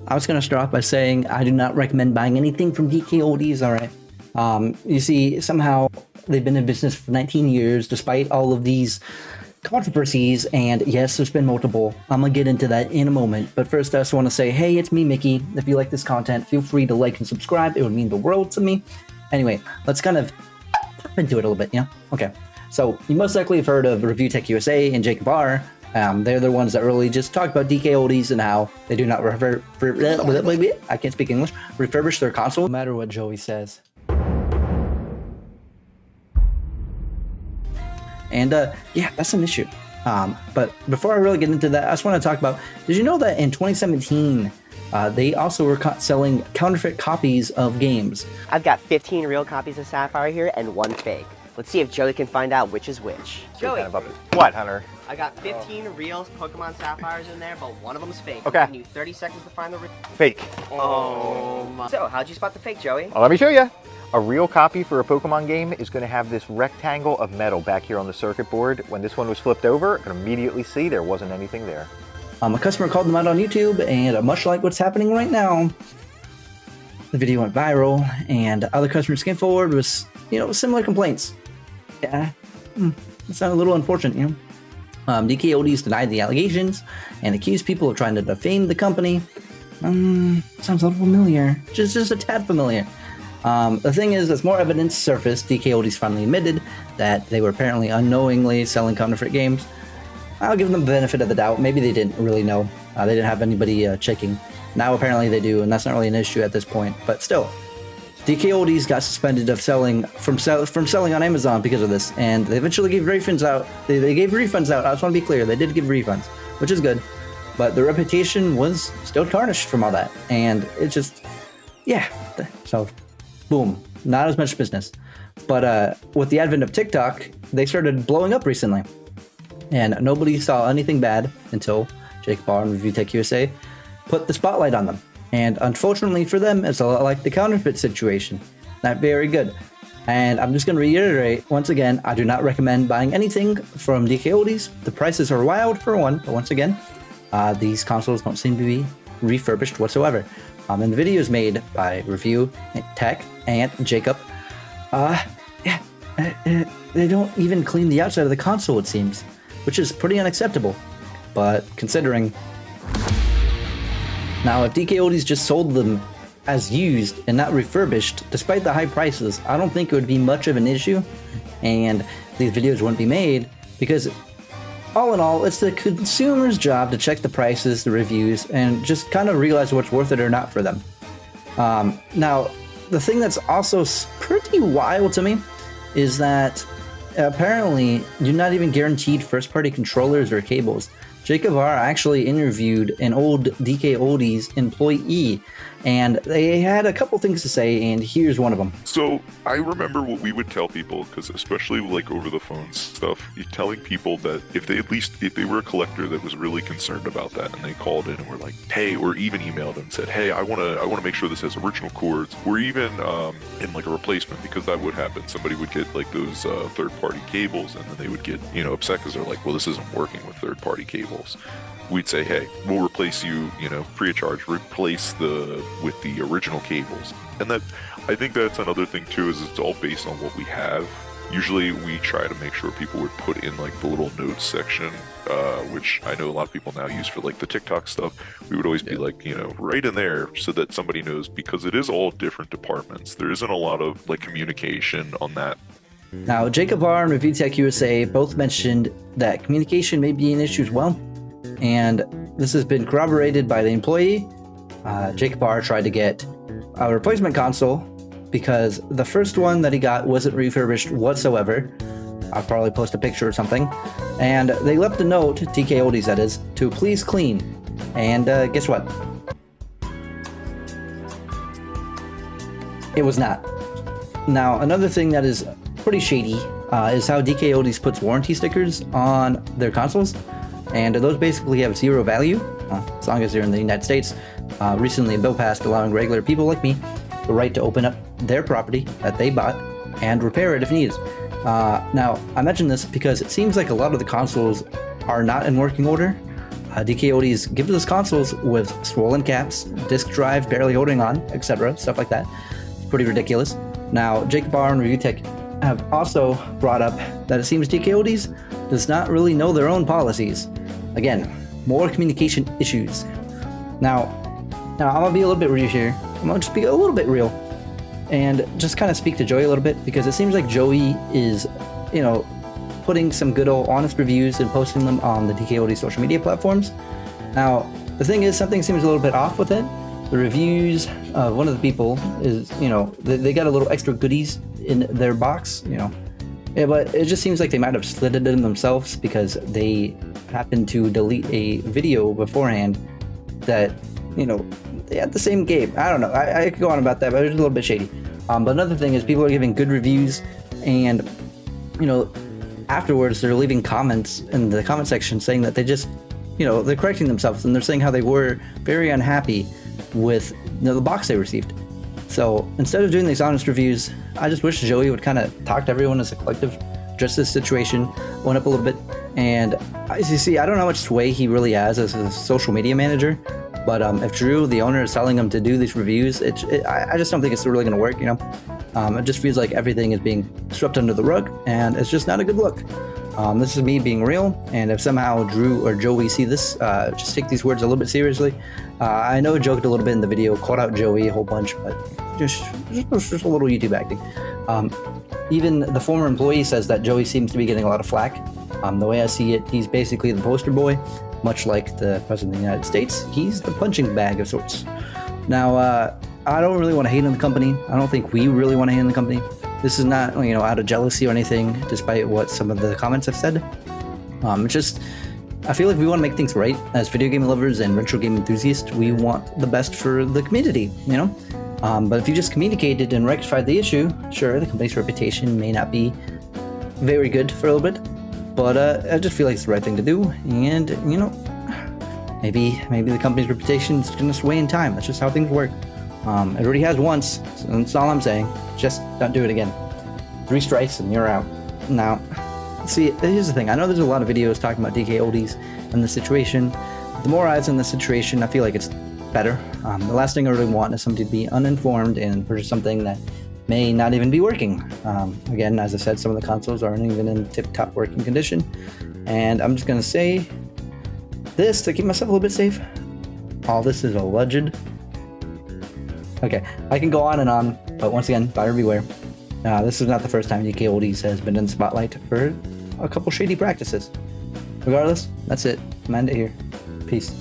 I was going to start off by saying I do not recommend buying anything from Dkoldies, alright? You see, somehow they've been in business for 19 years, despite all of these controversies, and yes, there's been multiple. I'm gonna get into that in a moment, but first I just want to say, hey, it's me, Mickey. If you like this content, feel free to like and subscribe. It would mean the world to me. Anyway, let's kind of pop into it a little bit, Okay, so you most likely have heard of reviewtechusa and Jacob R. They're the ones that really just talk about Dkoldies and how they do not I can't speak English, refurbish their console, no matter what Joey says. And yeah, that's an issue. But before I really get into that, I just want to talk about, did you know that in 2017, they also were selling counterfeit copies of games? I've got 15 real copies of Sapphire here and 1 fake. Let's see if Joey can find out which is which. Joey! What, Hunter? I got 15 real Pokemon Sapphires in there, but one of them's fake. Okay. I'll give you 30 seconds to find the real. Fake. Oh my. So, how'd you spot the fake, Joey? Well, let me show you. A real copy for a Pokemon game is going to have this rectangle of metal back here on the circuit board. When this one was flipped over, I could immediately see there wasn't anything there. A customer called them out on YouTube, and much like what's happening right now, the video went viral, and other customers came forward with, similar complaints. Yeah, it's a little unfortunate, Dkoldies denied the allegations and accused people of trying to defame the company. Sounds a little familiar, just a tad familiar. The thing is, as more evidence surfaced, Dkoldies finally admitted that they were apparently unknowingly selling counterfeit games. I'll give them the benefit of the doubt. Maybe they didn't really know. They didn't have anybody checking. Now apparently they do, and that's not really an issue at this point. But still, Dkoldies got suspended of from selling on Amazon because of this, and they eventually gave refunds out. They gave refunds out. I just want to be clear, they did give refunds, which is good. But their reputation was still tarnished from all that, and it just, yeah. So, boom, not as much business. But with the advent of TikTok, they started blowing up recently, and nobody saw anything bad until Jacob R and reviewtechusa put the spotlight on them. And unfortunately for them, it's a lot like the counterfeit situation. Not very good. And I'm just going to reiterate, once again, I do not recommend buying anything from Dkoldies. The prices are wild for one, but once again, these consoles don't seem to be refurbished whatsoever. And the video is made by Review Tech and Jacob. They don't even clean the outside of the console, it seems, which is pretty unacceptable. But considering... Now, if Dkoldies just sold them as used and not refurbished, despite the high prices, I don't think it would be much of an issue, and these videos wouldn't be made, because all in all, it's the consumer's job to check the prices, the reviews, and just kind of realize what's worth it or not for them. Now, the thing that's also pretty wild to me is that apparently you're not even guaranteed first-party controllers or cables. Jacob R actually interviewed an old Dkoldies employee, and they had a couple things to say, and here's one of them. So I remember what we would tell people, because especially like over the phone stuff, you're telling people that if they were a collector that was really concerned about that, and they called in and were like, hey, or even emailed and said, hey, I want to make sure this has original cords, or even in like a replacement, because that would happen. Somebody would get like those third-party cables, and then they would get upset because they're like, well, this isn't working with third-party cables. We'd say, hey, we'll replace you, free of charge, replace with the original cables. And that, I think that's another thing too, is it's all based on what we have. Usually we try to make sure people would put in like the little notes section, which I know a lot of people now use for like the TikTok stuff. We would always be like, right in there, so that somebody knows, because it is all different departments. There isn't a lot of like communication on that. Now, Jacob R and reviewtechusa both mentioned that communication may be an issue as well, and this has been corroborated by the employee. Jacob R tried to get a replacement console because the first one that he got wasn't refurbished whatsoever. I'll probably post a picture or something. And they left a note, Dkoldies that is, to please clean. And guess what? It was not. Now, another thing that is pretty shady is how Dkoldies puts warranty stickers on their consoles, and those basically have zero value as long as they're in the United States. Recently a bill passed allowing regular people like me the right to open up their property that they bought and repair it if needed. Now, I mention this because it seems like a lot of the consoles are not in working order. Dkoldies giftless consoles with swollen caps, disk drive barely holding on, etc. Stuff like that. It's pretty ridiculous. Now, Jake Barr and Review Tech have also brought up that it seems Dkoldies does not really know their own policies. Again, more communication issues. Now I'm gonna be a little bit real here. I'm gonna just be a little bit real and just kind of speak to Joey a little bit, because it seems like Joey is, putting some good old honest reviews and posting them on the Dkoldies social media platforms. Now, the thing is, something seems a little bit off with it. The reviews of one of the people is, they got a little extra goodies in their box, Yeah, but it just seems like they might have slid it in themselves, because they happened to delete a video beforehand that, they had the same game. I don't know. I could go on about that, but it was a little bit shady. But another thing is, people are giving good reviews, and, afterwards they're leaving comments in the comment section saying that they just, they're correcting themselves, and they're saying how they were very unhappy with the box they received. So instead of doing these honest reviews, I just wish Joey would kind of talk to everyone as a collective, address this situation, own up a little bit. And as you see, I don't know how much sway he really has as a social media manager, but if Drew, the owner, is telling him to do these reviews, I just don't think it's really going to work, It just feels like everything is being swept under the rug, and it's just not a good look. This is me being real, and if somehow Drew or Joey see this, just take these words a little bit seriously. I know I joked a little bit in the video, called out Joey a whole bunch, but just a little YouTube acting. Even the former employee says that Joey seems to be getting a lot of flack. The way I see it, he's basically the poster boy, much like the President of the United States. He's the punching bag of sorts. Now, I don't really want to hate on the company. I don't think we really want to hate on the company. This is not, out of jealousy or anything, despite what some of the comments have said. It's just, I feel like we want to make things right. As video game lovers and retro game enthusiasts, we want the best for the community, But if you just communicated and rectified the issue, sure, the company's reputation may not be very good for a little bit, but I just feel like it's the right thing to do, and, maybe the company's reputation is going to sway in time. That's just how things work. It already has once, so that's all I'm saying. Just don't do it again. 3 strikes and you're out. Now, see, here's the thing. I know there's a lot of videos talking about Dkoldies and the situation. The more eyes in the situation, I feel like it's better. The last thing I really want is somebody to be uninformed and purchase something that may not even be working. Again, as I said, some of the consoles aren't even in tip-top working condition. And I'm just going to say this to keep myself a little bit safe. All this is alleged. Okay, I can go on and on, but once again, buyer beware. This is not the first time Dkoldies has been in the spotlight for a couple shady practices. Regardless, that's it. I'm end it here. Peace.